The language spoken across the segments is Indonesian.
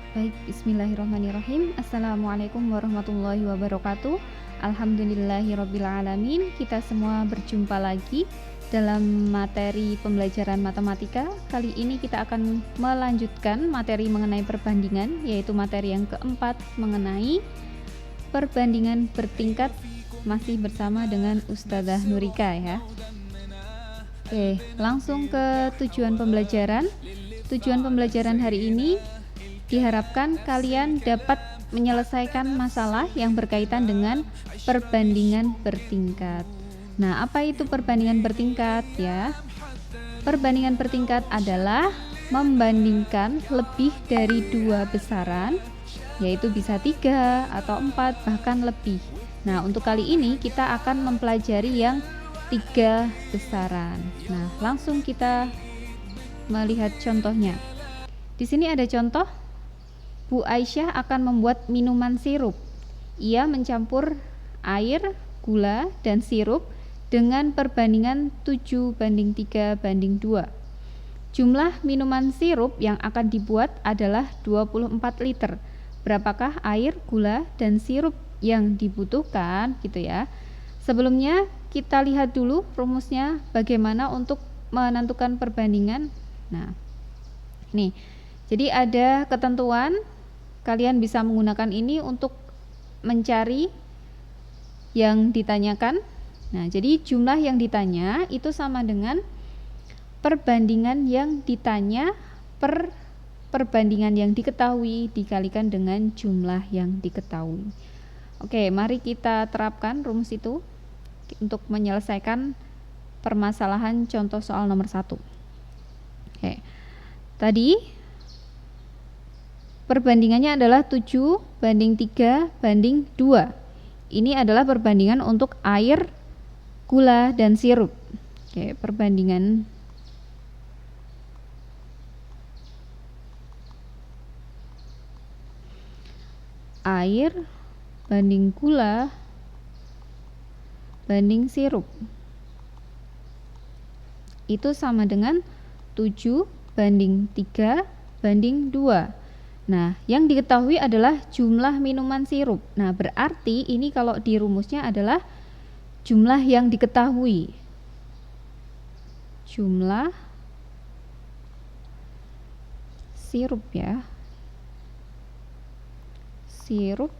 Baik, bismillahirrahmanirrahim. Assalamualaikum warahmatullahi wabarakatuh. Alhamdulillahirrabbilalamin. Kita semua berjumpa lagi dalam materi pembelajaran matematika. Kali ini kita akan melanjutkan materi mengenai perbandingan, yaitu materi yang keempat mengenai perbandingan bertingkat, masih bersama dengan Ustadzah Nurika ya. Oke, langsung ke tujuan pembelajaran. Tujuan pembelajaran hari ini diharapkan kalian dapat menyelesaikan masalah yang berkaitan dengan perbandingan bertingkat. Nah, apa itu perbandingan bertingkat ya? Perbandingan bertingkat adalah membandingkan lebih dari dua besaran, yaitu bisa 3 atau 4 bahkan lebih. Nah, untuk kali ini kita akan mempelajari yang 3 besaran. Nah, langsung kita melihat contohnya. Di sini ada contoh. Bu Aisyah akan membuat minuman sirup. Ia mencampur air, gula, dan sirup dengan perbandingan 7:3:2. Jumlah minuman sirup yang akan dibuat adalah 24 liter. Berapakah air, gula, dan sirup yang dibutuhkan gitu ya. Sebelumnya kita lihat dulu rumusnya bagaimana untuk menentukan perbandingan. Nah, nih. Jadi ada ketentuan. Kalian bisa menggunakan ini untuk mencari yang ditanyakan. Nah, jadi jumlah yang ditanya itu sama dengan perbandingan yang ditanya per perbandingan yang diketahui dikalikan dengan jumlah yang diketahui. Oke, mari kita terapkan rumus itu untuk menyelesaikan permasalahan contoh soal nomor 1. Oke. Tadi perbandingannya adalah 7:3:2. Ini adalah perbandingan untuk air, gula, dan sirup. Oke, perbandingan air banding gula banding sirup. Itu sama dengan 7:3:2. Nah, yang diketahui adalah jumlah minuman sirup. Nah, berarti ini kalau di rumusnya adalah jumlah yang diketahui. Jumlah sirup ya. Sirup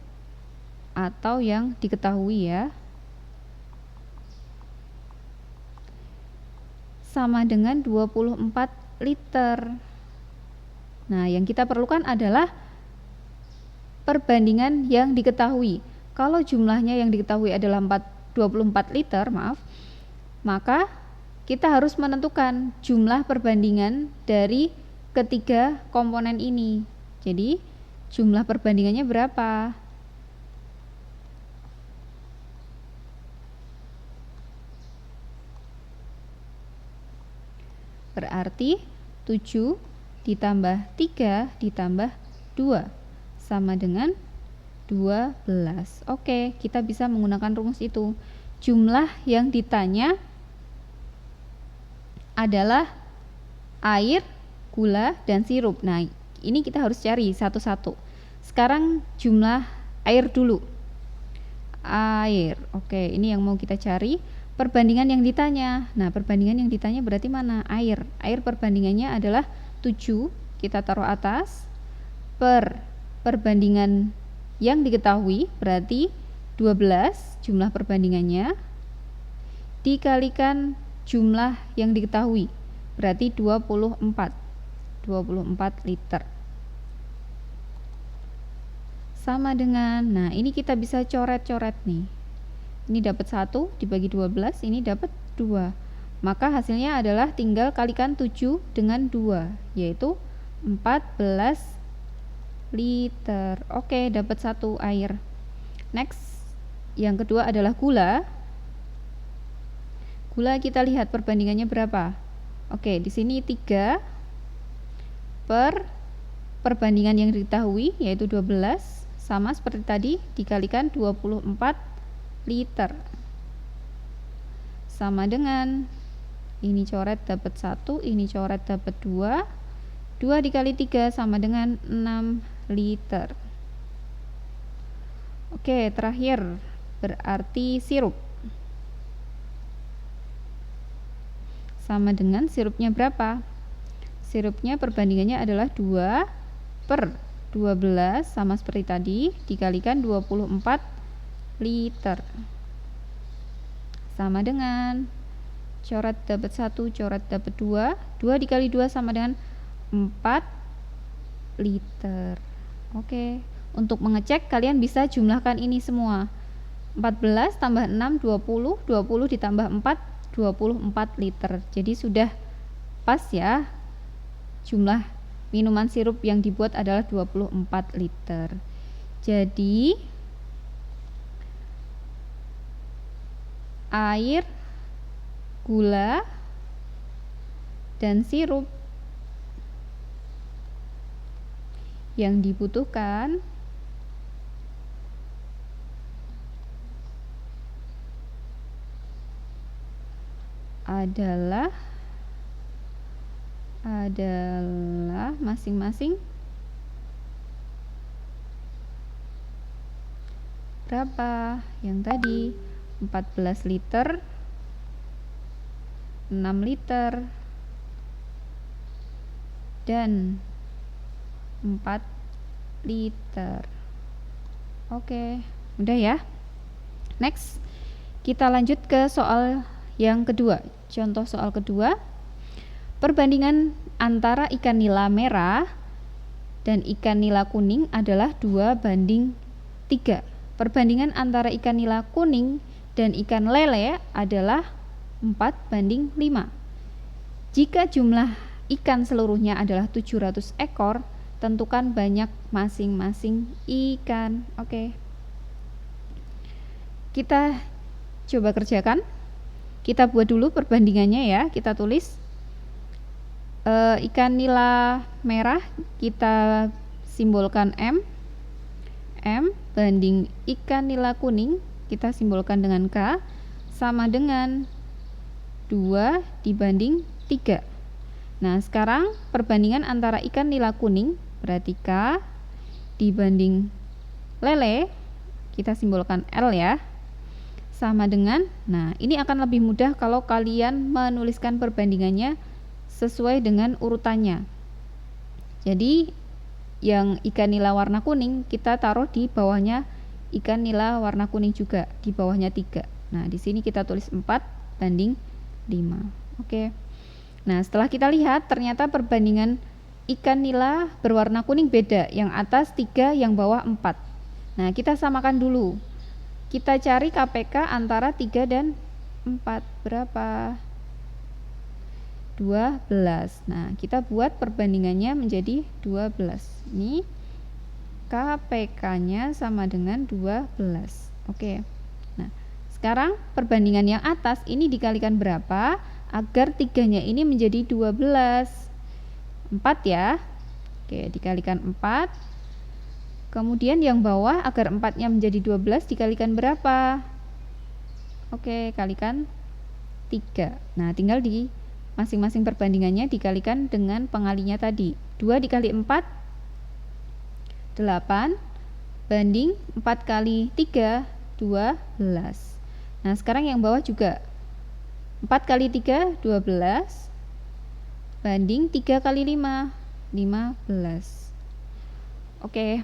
atau yang diketahui ya. Sama dengan 24 liter. Nah, yang kita perlukan adalah perbandingan yang diketahui. Kalau jumlahnya yang diketahui adalah 24 liter, maka kita harus menentukan jumlah perbandingan dari ketiga komponen ini. Jadi, jumlah perbandingannya berapa? Berarti 7 ditambah 3 ditambah 2 sama dengan 12. Oke, kita bisa menggunakan rumus itu. Jumlah yang ditanya adalah air, gula, dan sirup. Nah, ini kita harus cari satu-satu. Sekarang jumlah air dulu. Air. Oke, ini yang mau kita cari. Perbandingan yang ditanya. Nah, perbandingan yang ditanya berarti mana? Air. Air perbandingannya adalah 7, kita taruh atas, per perbandingan yang diketahui berarti 12 jumlah perbandingannya, dikalikan jumlah yang diketahui berarti 24 liter. Sama dengan, nah ini kita bisa coret-coret nih. Ini dapat 1 dibagi 12, ini dapat 2. Maka hasilnya adalah tinggal kalikan 7 dengan 2, yaitu 14 liter. Oke, dapat 1 air. Next, yang kedua adalah gula. Gula kita lihat perbandingannya berapa? Oke, di sini 3 per perbandingan yang diketahui, yaitu 12, sama seperti tadi, dikalikan 24 liter. Sama dengan ini coret dapat 1, ini coret dapat 2. 2 dikali 3 sama dengan 6 liter. Oke, terakhir berarti sirup. Sama dengan sirupnya berapa? Sirupnya perbandingannya adalah 2/12 sama seperti tadi dikalikan 24 liter. Sama dengan coret dapat 1, coret dapat 2. 2 dikali 2 sama dengan 4 liter. Oke, untuk mengecek kalian bisa jumlahkan ini semua. 14 tambah 6, 20. 20 ditambah 4, 24 liter. Jadi sudah pas ya. Jumlah minuman sirup yang dibuat adalah 24 liter. Jadi air, gula, dan sirup yang dibutuhkan adalah masing-masing berapa? Yang tadi 14 liter, 6 liter, dan 4 liter. Oke, udah ya. Next, kita lanjut ke soal yang kedua. Contoh soal kedua, perbandingan antara ikan nila merah dan ikan nila kuning adalah 2/3. Perbandingan antara ikan nila kuning dan ikan lele adalah 4/5. Jika jumlah ikan seluruhnya adalah 700 ekor, tentukan banyak masing-masing ikan. Oke. Kita coba kerjakan. Kita buat dulu perbandingannya ya. Kita tulis ikan nila merah kita simbolkan M. M banding ikan nila kuning kita simbolkan dengan K sama dengan 2 dibanding 3. Nah, sekarang perbandingan antara ikan nila kuning berarti K dibanding lele kita simbolkan L ya. Sama dengan, nah ini akan lebih mudah kalau kalian menuliskan perbandingannya sesuai dengan urutannya. Jadi yang ikan nila warna kuning kita taruh di bawahnya ikan nila warna kuning juga, di bawahnya 3. Nah, di sini kita tulis 4/5. Oke. Nah, setelah kita lihat ternyata perbandingan ikan nila berwarna kuning beda, yang atas 3, yang bawah 4. Nah, kita samakan dulu. Kita cari KPK antara 3 dan 4 berapa? 12. Nah, kita buat perbandingannya menjadi 12. Ini KPK-nya sama dengan 12. Oke. Nah, sekarang perbandingan yang atas ini dikalikan berapa agar 3-nya ini menjadi 12? 4 ya. Oke, dikalikan 4. Kemudian yang bawah agar 4-nya menjadi 12 dikalikan berapa? Oke, kalikan 3. Nah, tinggal di masing-masing perbandingannya dikalikan dengan pengalinya tadi. 2 dikali 4 8 banding 4 kali 3 12. Nah, sekarang yang bawah juga 4 kali 3 12 banding 3 kali 5 15. Oke.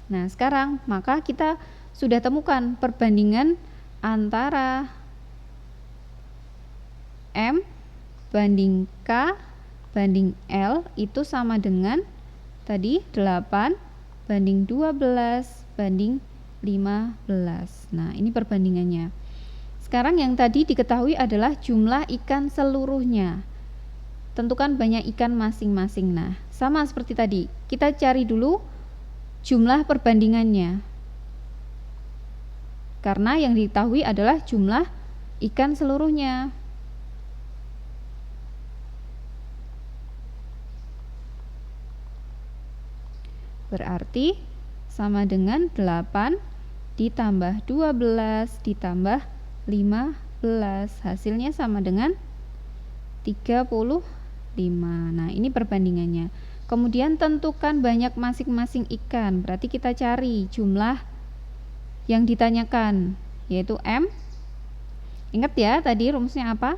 Nah, sekarang maka kita sudah temukan perbandingan antara M banding K banding L itu sama dengan tadi 8 banding 12 banding 15. Nah, ini perbandingannya. Sekarang yang tadi diketahui adalah jumlah ikan seluruhnya. Tentukan banyak ikan masing-masing. Nah, sama seperti tadi. Kita cari dulu jumlah perbandingannya. Karena yang diketahui adalah jumlah ikan seluruhnya. Berarti sama dengan 8 ditambah 12 ditambah 15. Hasilnya sama dengan 35. Nah, ini perbandingannya. Kemudian tentukan banyak masing-masing ikan. Berarti kita cari jumlah yang ditanyakan, yaitu M. Ingat ya, tadi rumusnya apa?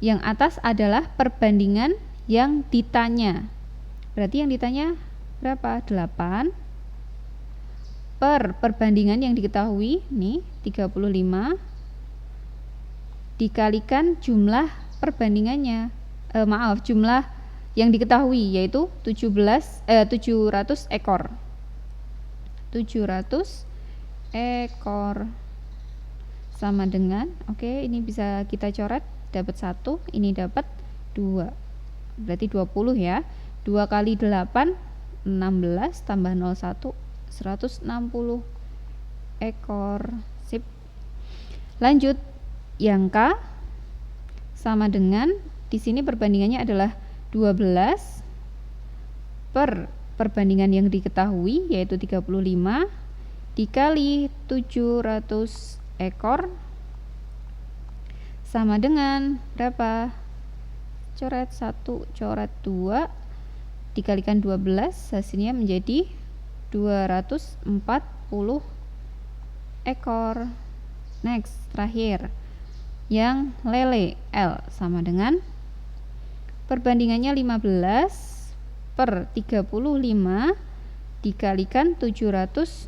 Yang atas adalah perbandingan yang ditanya. Berarti yang ditanya berapa? 8 per perbandingan yang diketahui, nih 35, dikalikan jumlah perbandingannya. Jumlah yang diketahui yaitu 700 ekor. 700 ekor sama dengan, ini bisa kita coret, dapat 1, ini dapat 2. Berarti 20 ya. 2 kali 8 16 tambah 01 160 ekor. Sip. Lanjut, yang K sama dengan, di sini perbandingannya adalah 12 per perbandingan yang diketahui yaitu 35 dikali 700 ekor sama dengan berapa? Coret 1, coret 2, dikalikan 12, hasilnya menjadi 240 ekor. Next, terakhir, yang lele L sama dengan perbandingannya 15 per 35 dikalikan 700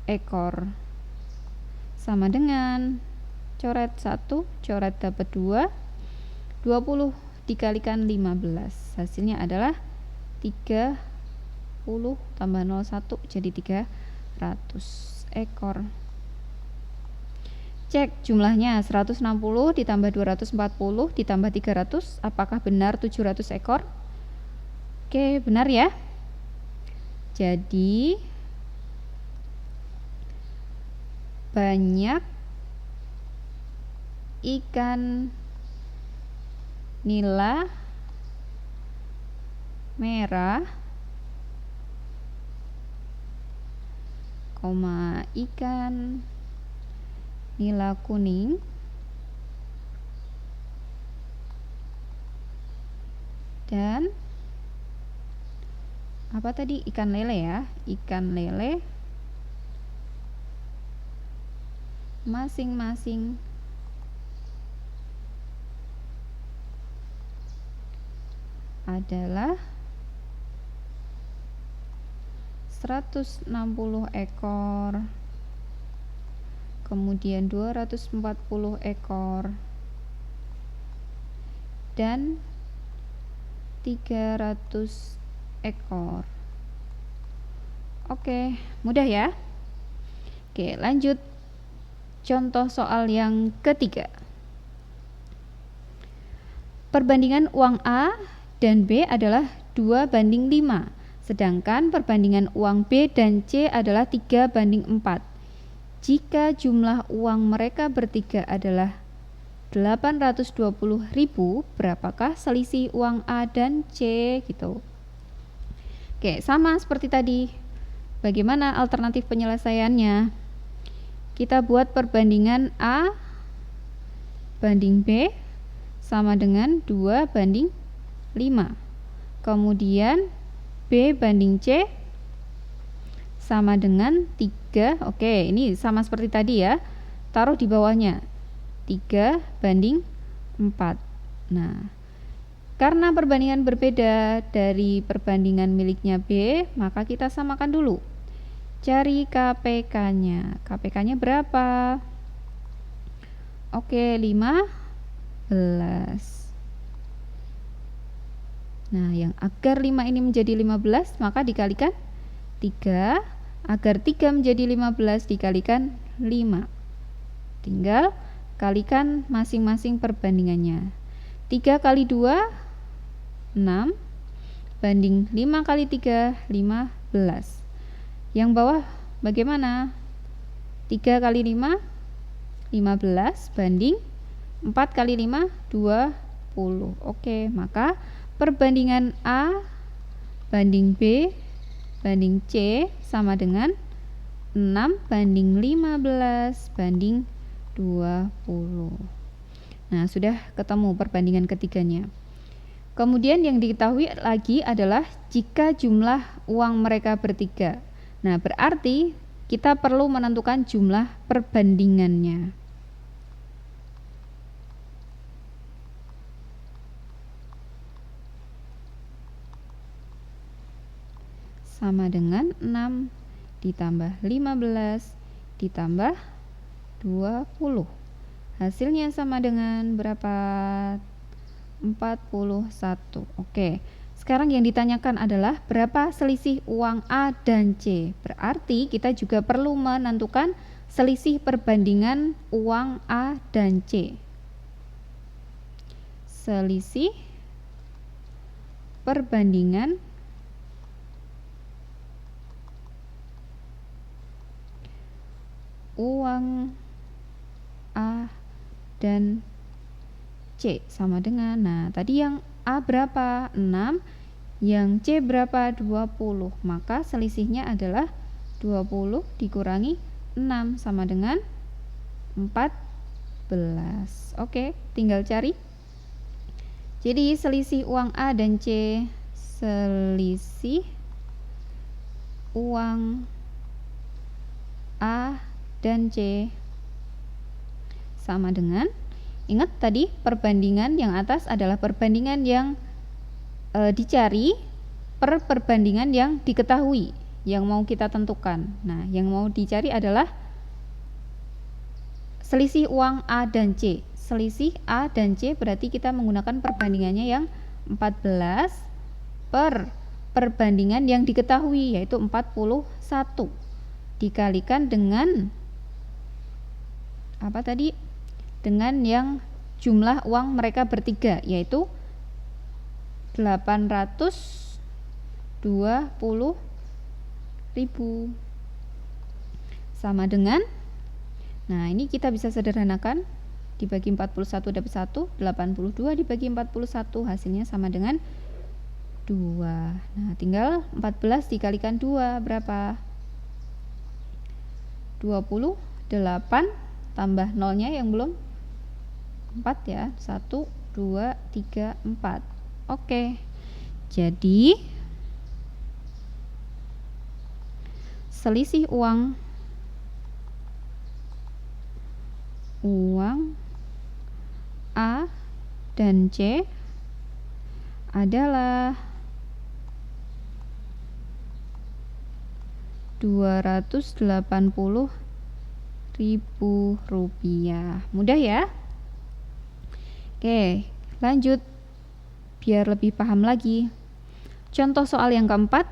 ekor sama dengan, coret 1, coret dapat 2, 20 dikalikan 15, hasilnya adalah 30 tambah 01 jadi 300 ekor. Cek jumlahnya, 160 ditambah 240 ditambah 300, apakah benar 700 ekor? Oke, benar ya. Jadi banyak ikan nila merah, ikan nila kuning dan apa tadi, ikan lele ya, ikan lele masing-masing adalah 160 ekor, kemudian 240 ekor dan 300 ekor. Oke, mudah ya. Oke, lanjut contoh soal yang ketiga. Perbandingan uang A dan B adalah 2:5, sedangkan perbandingan uang B dan C adalah 3:4. Jika jumlah uang mereka bertiga adalah 820.000, berapakah selisih uang A dan C gitu. Oke, sama seperti tadi. Bagaimana alternatif penyelesaiannya? Kita buat perbandingan A banding B sama dengan 2:5. Kemudian B banding C sama dengan 3. Oke, ini sama seperti tadi ya. Taruh di bawahnya 3:4. Nah, karena perbandingan berbeda dari perbandingan miliknya B, maka kita samakan dulu. Cari KPK-nya. KPK-nya berapa? Oke, 15. Nah, yang agar 5 ini menjadi 15, maka dikalikan 3. Agar 3 menjadi 15 dikalikan 5. Tinggal kalikan masing-masing perbandingannya. 3 kali 2, 6. Banding 5 kali 3, 15. Yang bawah bagaimana? 3 kali 5, 15. Banding 4 kali 5, 20. Oke, maka perbandingan A banding B banding C sama dengan 6:15 banding 20. Nah, sudah ketemu perbandingan ketiganya. Kemudian yang diketahui lagi adalah jika jumlah uang mereka bertiga. Nah, berarti kita perlu menentukan jumlah perbandingannya. Sama dengan 6 ditambah 15 ditambah 20. Hasilnya sama dengan berapa? 41. Oke. Sekarang yang ditanyakan adalah berapa selisih uang A dan C. Berarti kita juga perlu menentukan selisih perbandingan uang A dan C. Selisih perbandingan uang A dan C sama dengan, nah tadi yang A berapa? 6, yang C berapa? 20, maka selisihnya adalah 20 dikurangi 6 sama dengan 14. Oke, tinggal cari. Jadi selisih uang A dan C, selisih uang A dan C sama dengan, ingat tadi perbandingan yang atas adalah perbandingan yang dicari per perbandingan yang diketahui, yang mau kita tentukan. Nah, yang mau dicari adalah selisih uang A dan C. Selisih A dan C berarti kita menggunakan perbandingannya yang 14 per perbandingan yang diketahui, yaitu 41 dikalikan dengan apa tadi? Dengan yang jumlah uang mereka bertiga, yaitu 820.000 sama dengan, nah ini kita bisa sederhanakan, dibagi 41 dapat 1, 82 dibagi 41 hasilnya sama dengan 2. Nah tinggal 14 dikalikan 2 berapa? 28 tambah nolnya yang belum 4 ya, 1, 2, 3, 4. Oke, jadi selisih uang A dan C adalah 280.000 rupiah. Mudah ya? Oke, lanjut biar lebih paham lagi. Contoh soal yang keempat,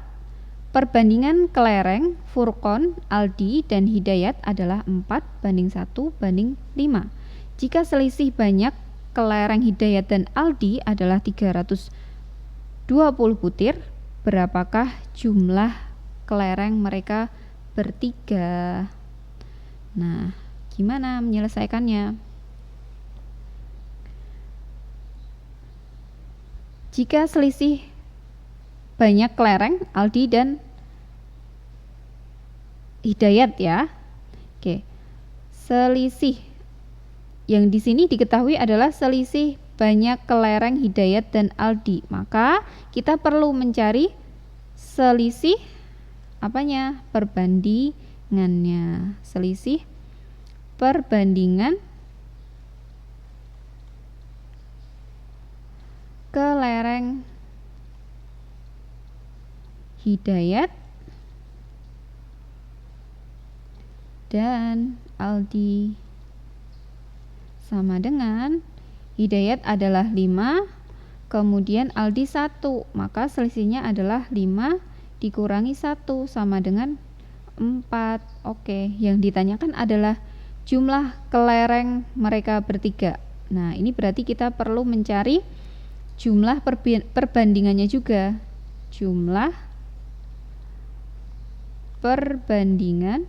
perbandingan kelereng, Furqon, Aldi, dan Hidayat adalah 4:1:5. Jika selisih banyak kelereng Hidayat dan Aldi adalah 320 butir, berapakah jumlah kelereng mereka bertiga? Nah, gimana menyelesaikannya? Jika selisih banyak kelereng Aldi dan Hidayat ya. Oke. Selisih yang di sini diketahui adalah selisih banyak kelereng Hidayat dan Aldi. Maka kita perlu mencari selisih apanya? Perbandingannya. Selisih perbandingan kelereng Hidayat dan Aldi sama dengan Hidayat adalah 5, kemudian Aldi 1, maka selisihnya adalah 5 dikurangi 1 sama dengan 4. Oke, yang ditanyakan adalah jumlah kelereng mereka bertiga. Nah, ini berarti kita perlu mencari jumlah perbandingannya juga. Jumlah perbandingan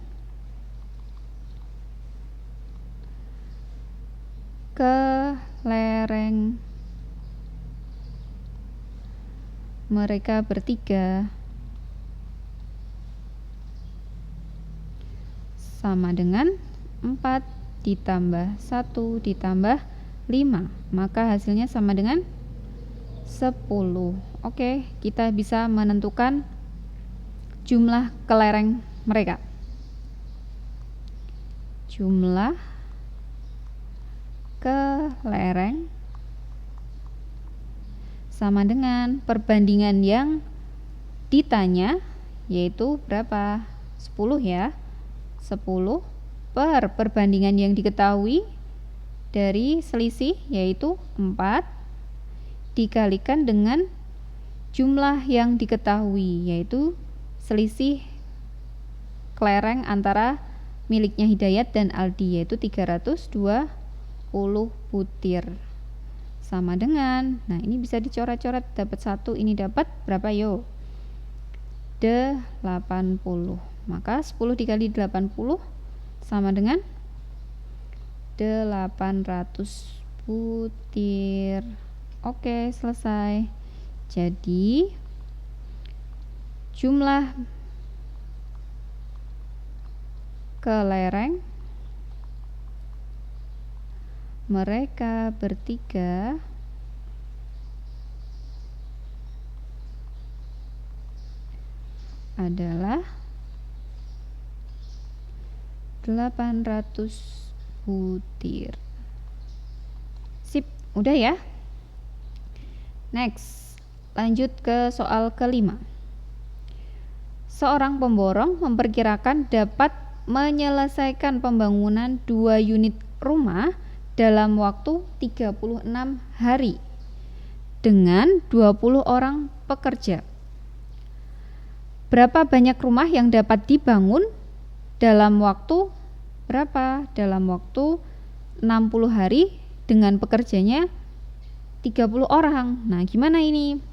kelereng mereka bertiga sama dengan 4 ditambah 1 ditambah 5, maka hasilnya sama dengan 10. Oke, kita bisa menentukan jumlah kelereng mereka. Jumlah kelereng sama dengan perbandingan yang ditanya, yaitu berapa? 10 ya. 10 per perbandingan yang diketahui dari selisih, yaitu 4, dikalikan dengan jumlah yang diketahui, yaitu selisih kelereng antara miliknya Hidayat dan Aldi, yaitu 320 butir. Sama dengan, nah ini bisa dicoret-coret, dapat 1, ini dapat berapa yo? 80. Maka 10 dikali 80 sama dengan 800 butir. Oke, selesai. Jadi jumlah kelereng mereka bertiga adalah 800 butir. Sip, udah ya. Next, lanjut ke soal kelima. Seorang pemborong memperkirakan dapat menyelesaikan pembangunan 2 unit rumah dalam waktu 36 hari dengan 20 orang pekerja. Berapa banyak rumah yang dapat dibangun dalam waktu berapa? Dalam waktu 60 hari dengan pekerjanya 30 orang. Nah, gimana ini?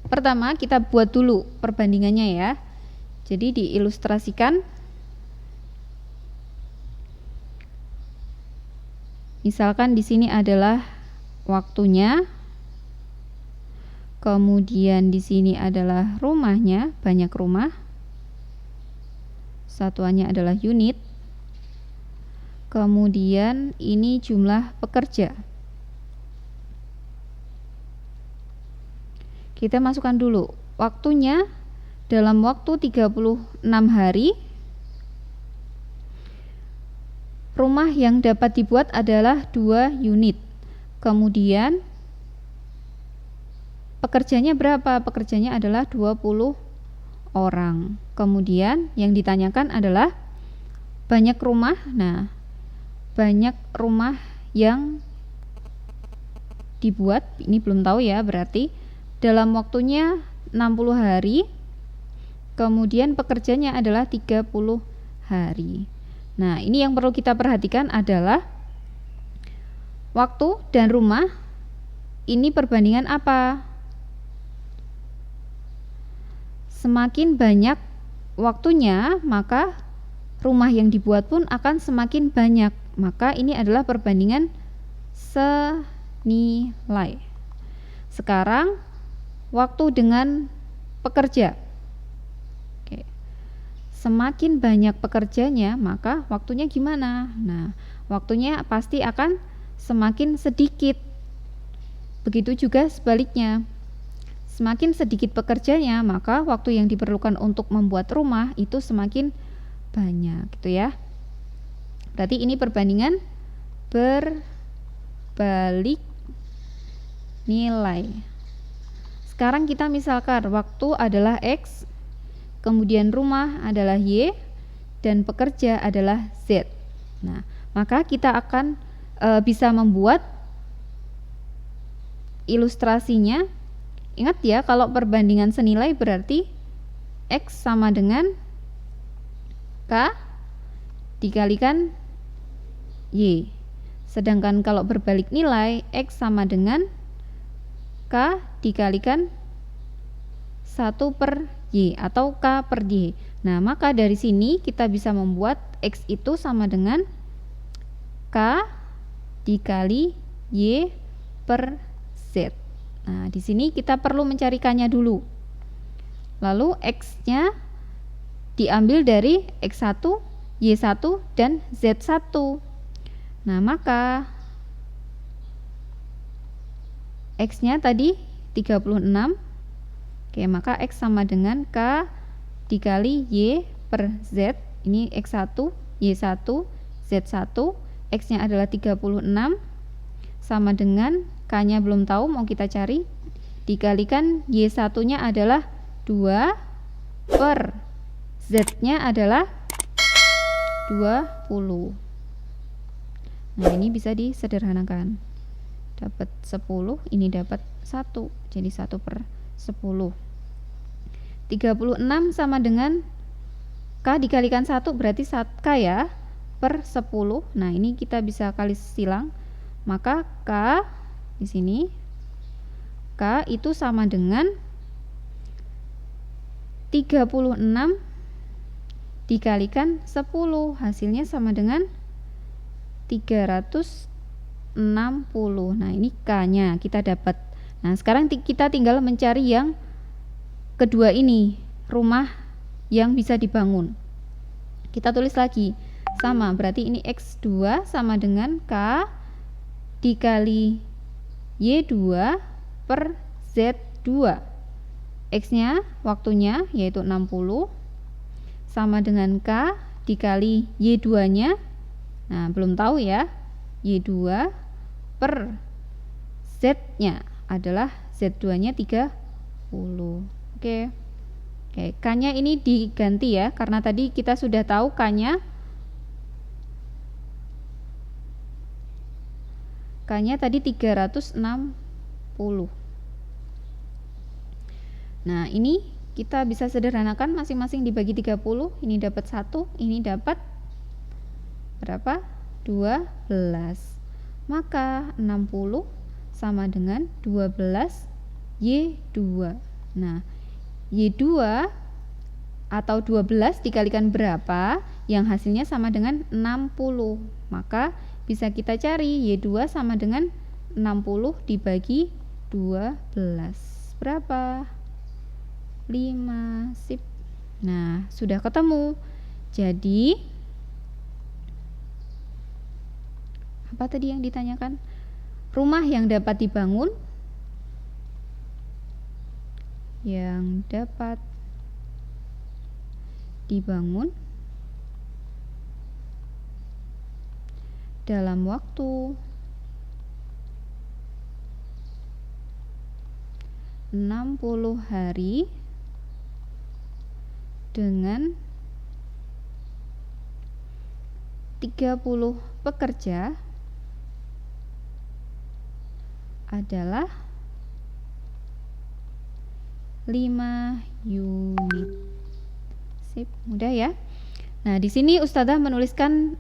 Pertama, kita buat dulu perbandingannya ya. Jadi diilustrasikan. Misalkan di sini adalah waktunya. Kemudian di sini adalah rumahnya, banyak rumah. Satuannya adalah unit. Kemudian ini jumlah pekerja. Kita masukkan dulu waktunya dalam waktu 36 hari. Rumah yang dapat dibuat adalah 2 unit. Kemudian pekerjanya berapa? Pekerjanya adalah 20 orang. Kemudian yang ditanyakan adalah banyak rumah. Nah, banyak rumah yang dibuat, ini belum tahu ya, berarti dalam waktunya 60 hari. Kemudian pekerjanya adalah 30 hari. Nah, ini yang perlu kita perhatikan adalah waktu dan rumah. Ini perbandingan apa? Semakin banyak waktunya, maka rumah yang dibuat pun akan semakin banyak. Maka ini adalah perbandingan senilai. Sekarang waktu dengan pekerja. Oke. Semakin banyak pekerjanya, maka waktunya gimana? Nah, waktunya pasti akan semakin sedikit. Begitu juga sebaliknya. Semakin sedikit pekerjanya, maka waktu yang diperlukan untuk membuat rumah itu semakin banyak, gitu ya. Berarti ini perbandingan berbalik nilai. Sekarang kita misalkan waktu adalah X, kemudian rumah adalah Y, dan pekerja adalah Z. Nah, maka kita akan bisa membuat ilustrasinya. Ingat ya, kalau perbandingan senilai berarti X sama dengan K dikalikan Y. Sedangkan kalau berbalik nilai, X sama dengan K dikalikan 1 per Y atau K per Y. Nah, maka dari sini kita bisa membuat X itu sama dengan K dikali Y per Z. Nah, di sini kita perlu mencarikannya dulu. Lalu X-nya diambil dari X1, Y1, dan Z1. Nah, maka X-nya tadi 36. Oke, maka X sama dengan K dikali Y per Z. Ini X1, Y1, Z1. X-nya adalah 36. Sama dengan K-nya belum tahu, mau kita cari. Dikalikan Y1-nya adalah 2 per Z-nya adalah 20. Nah, ini bisa disederhanakan. Dapat 10, ini dapat 1. Jadi 1 per 10. 36 sama dengan K dikalikan 1 berarti K ya, per 10. Nah, ini kita bisa kali silang. Maka K di sini K itu sama dengan 36 dikalikan 10. Hasilnya sama dengan 360. Nah, ini K-nya kita dapat. Nah, sekarang kita tinggal mencari yang kedua ini, rumah yang bisa dibangun. Kita tulis lagi. Sama, berarti ini X2 sama dengan K dikali Y2 per Z2. X-nya waktunya yaitu 60 sama dengan K dikali Y2-nya. Nah, belum tahu ya. Y2 per Z-nya adalah Z2-nya 30. Oke. Oke, K-nya ini diganti ya, karena tadi kita sudah tahu K-nya. K-nya tadi 360. Nah, ini kita bisa sederhanakan, masing-masing dibagi 30. Ini dapat 1, ini dapat berapa? 12. Maka 60 sama dengan 12 Y2. Nah, Y2 atau 12 dikalikan berapa? Yang hasilnya sama dengan 60. Maka bisa kita cari Y2 sama dengan 60 dibagi 12. Berapa? 5. Sip. Nah, sudah ketemu. Jadi apa tadi yang ditanyakan? Rumah yang dapat dibangun, dalam waktu 60 hari dengan 30 pekerja adalah 5 unit. Sip, mudah ya. Nah, di sini Ustazah menuliskan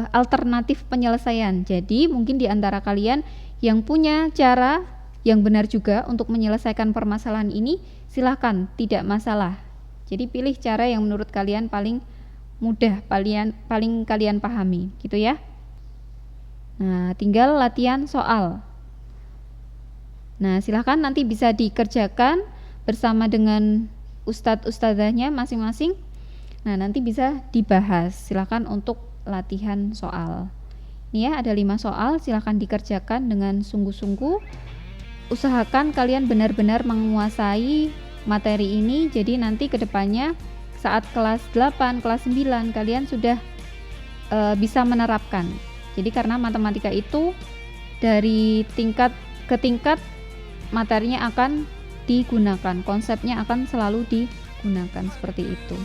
alternatif penyelesaian. Jadi, mungkin di antara kalian yang punya cara yang benar juga untuk menyelesaikan permasalahan ini, silahkan, tidak masalah. Jadi, pilih cara yang menurut kalian paling mudah, paling kalian pahami, gitu ya. Nah, tinggal latihan soal. Nah, silahkan nanti bisa dikerjakan bersama dengan ustadz-ustadzahnya masing-masing. Nah, nanti bisa dibahas. Silahkan untuk latihan soal. Ini ya, ada 5 soal. Silahkan dikerjakan dengan sungguh-sungguh. Usahakan kalian benar-benar menguasai materi ini. Jadi nanti kedepannya saat kelas 8, kelas 9 kalian sudah bisa menerapkan. Jadi karena matematika itu dari tingkat ke tingkat materinya akan digunakan, konsepnya akan selalu digunakan seperti itu.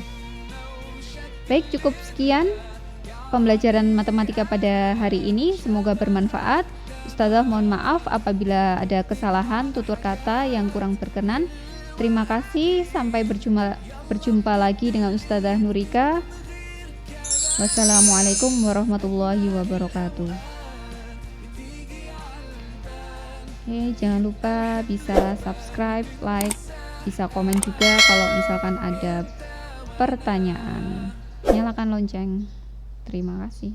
Baik, cukup sekian pembelajaran matematika pada hari ini, semoga bermanfaat. Ustazah mohon maaf apabila ada kesalahan tutur kata yang kurang berkenan. Terima kasih, sampai berjumpa lagi dengan Ustazah Nurika. Wassalamualaikum warahmatullahi wabarakatuh. Oke, jangan lupa bisa subscribe, like, bisa komen juga kalau misalkan ada pertanyaan. Nyalakan lonceng. Terima kasih.